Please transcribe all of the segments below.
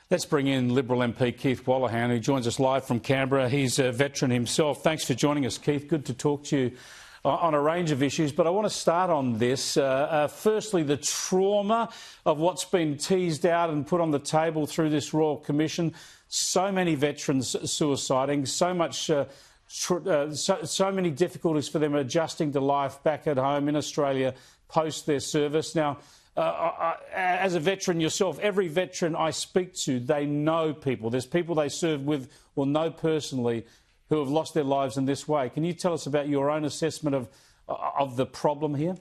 Let's bring in Liberal MP Keith Wolahan, who joins us live from Canberra. He's a veteran himself. Thanks for joining us, Keith. Good to talk to you on a range of issues, but I want to start on this. Firstly, the trauma of what's been teased out and put on the table through this Royal Commission. So many veterans suiciding, so many difficulties for them adjusting to life back at home in Australia post their service. Now, as a veteran yourself, every veteran I speak to, they know people. There's people they serve with or know personally who have lost their lives in this way. Can you tell us about your own assessment of the problem here?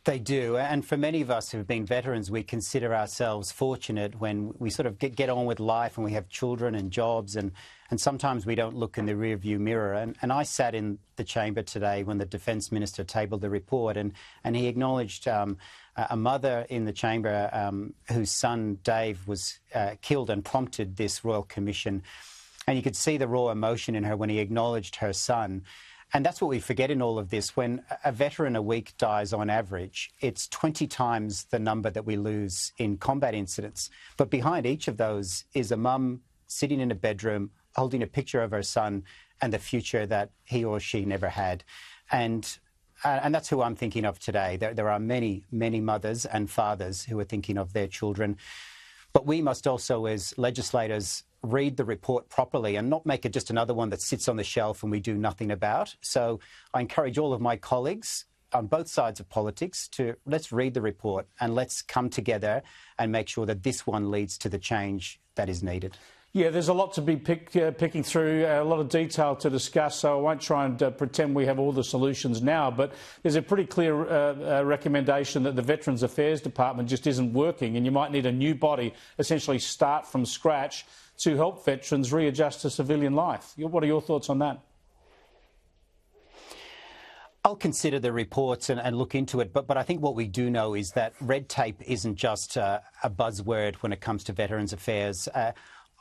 They do. And for many of us who've been veterans, we consider ourselves fortunate when we sort of get on with life and we have children and jobs, and sometimes we don't look in the rearview mirror. And I sat in the chamber today when the Defence Minister tabled the report, and he acknowledged a mother in the chamber whose son, Dave, was killed and prompted this Royal Commission. And you could see the raw emotion in her when he acknowledged her son. And that's what we forget in all of this. When a veteran a week dies on average, it's 20 times the number that we lose in combat incidents. But behind each of those is a mum sitting in a bedroom, holding a picture of her son and the future that he or she never had. And that's who I'm thinking of today. There are many, many mothers and fathers who are thinking of their children. But we must also, as legislators, read the report properly and not make it just another one that sits on the shelf and we do nothing about. So I encourage all of my colleagues on both sides of politics to let's read the report and let's come together and make sure that this one leads to the change that is needed. Yeah, there's a lot to be picking through, a lot of detail to discuss, so I won't try and pretend we have all the solutions now, but there's a pretty clear recommendation that the Veterans Affairs Department just isn't working, and you might need a new body, essentially start from scratch, to help veterans readjust to civilian life. What are your thoughts on that? I'll consider the reports and look into it, but I think what we do know is that red tape isn't just a buzzword when it comes to veterans affairs.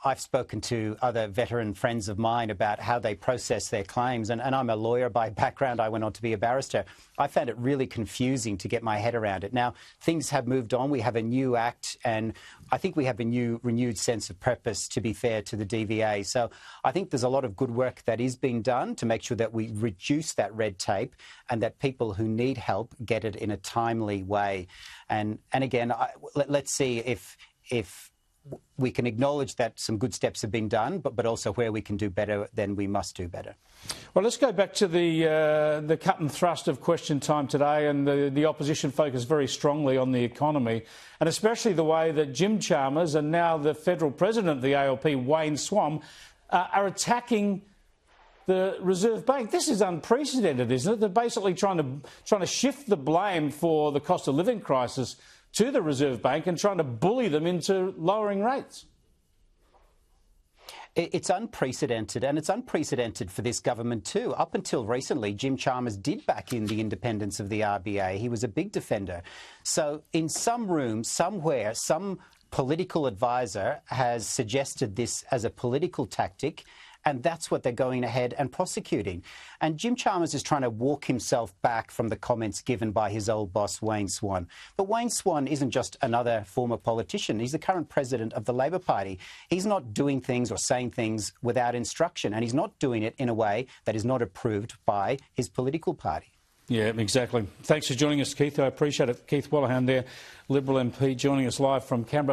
I've spoken to other veteran friends of mine about how they process their claims, and I'm a lawyer by background. I went on to be a barrister. I found it really confusing to get my head around it. Now, things have moved on. We have a new act, and I think we have a new renewed sense of purpose, to be fair to the DVA. So I think there's a lot of good work that is being done to make sure that we reduce that red tape and that people who need help get it in a timely way. And again, let's see if we can acknowledge that some good steps have been done, but also where we can do better, then we must do better. Well, let's go back to the cut and thrust of question time today, and the opposition focused very strongly on the economy, and especially the way that Jim Chalmers and now the federal president of the ALP, Wayne Swan, are attacking the Reserve Bank. This is unprecedented, isn't it? They're basically trying to shift the blame for the cost of living crisis to the Reserve Bank and trying to bully them into lowering rates. It's unprecedented, and it's unprecedented for this government too. Up until recently, Jim Chalmers did back in the independence of the RBA. He was a big defender. So in some room, somewhere, some political advisor has suggested this as a political tactic, and that's what they're going ahead and prosecuting. And Jim Chalmers is trying to walk himself back from the comments given by his old boss, Wayne Swan. But Wayne Swan isn't just another former politician. He's the current president of the Labor Party. He's not doing things or saying things without instruction, and he's not doing it in a way that is not approved by his political party. Yeah, exactly. Thanks for joining us, Keith. I appreciate it. Keith Wolahan there, Liberal MP, joining us live from Canberra.